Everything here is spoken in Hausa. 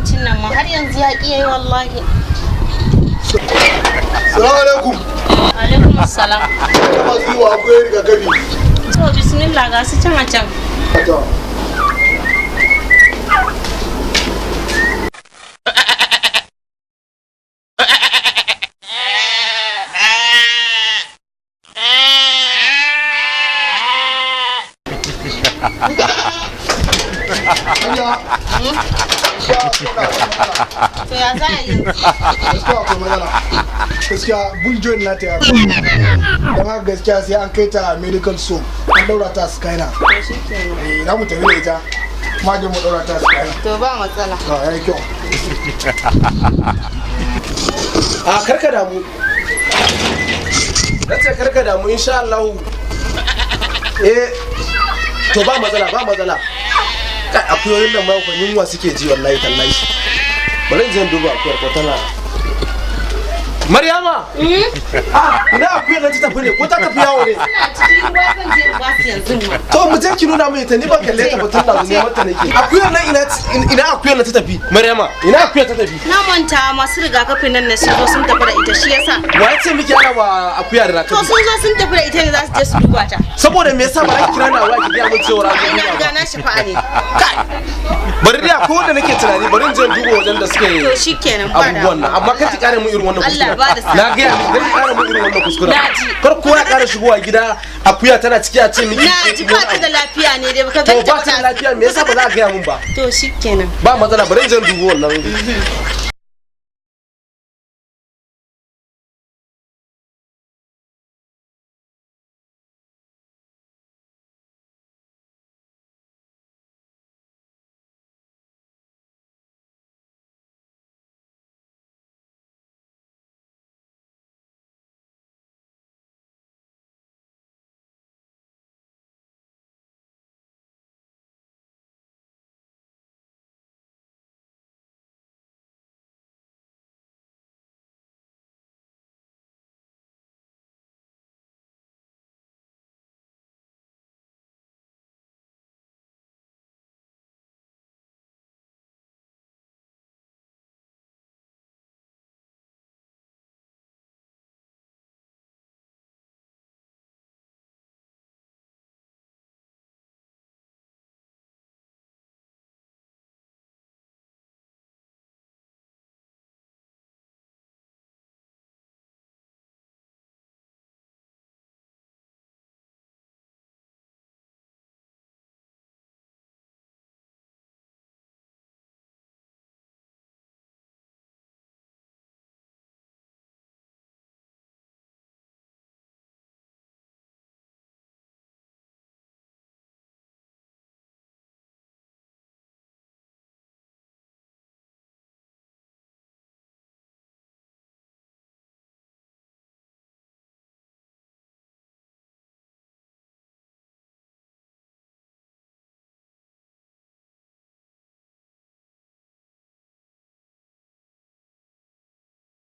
abincin nan ma har yanzu ya ƙi yayi wallahi. Salamu alaikum. Alaikum assalam. Kama zuwa akwai rigakafi. To bismillah ga su can a can. To ya za a yi? Gaskiya bunjon na ta yaro. Don haka gaskiya sai an kai ta medical so an daura ta skyna. To shi kenan. Za mu tafi da ita. Ma je mu daura ta skyna. To ba matsala. Ya yi kyau. A karka damu. Nace karka damu insha Allah. To ba matsala. Kai akuyoyin nan ma fa yunwa suke ji wallahi tallahi. Bari in je duba akuyar ko tana. Maryama! Ina akuyar nan ta tafi ne ko ta tafi yawo ne? Ina cikin ruwa zan je ba su yanzu ma. To mu je ki nuna mai ta ni ba kalle ta batun da ne mata nake. Akuyar nan ina akuyar nan ta tafi. Maryama, ina akuyar ta tafi. Na manta masu rigakafin nan ne sun zo sun tafi da ita shi yasa. Wa ya ce miki ana wa akuya da To rakabi? sun zo sun tafi da ita ne za su je su duba ta. Saboda me yasa ba za ki kira ni a waya ki ga mun cewa ran Ina riga na shafa ne. Bari dai ko wanda nake tunani bari in je duba wajen da suke To shikenan ba da. abubuwan nan amma kar ki kare mu irin wannan kuskure. Allah ba da sa'a. Na ga ni kar ki kare mu irin wannan kuskure. Na ji. Kar kowa ya kare shigowa gida akuya tana ciki a ce miki. Na ji ba ta da lafiya ne dai baka To ganta ba ta da lafiya me yasa ba za ka gaya mun ba? To shikenan. Ba matsala bari in je duba wannan.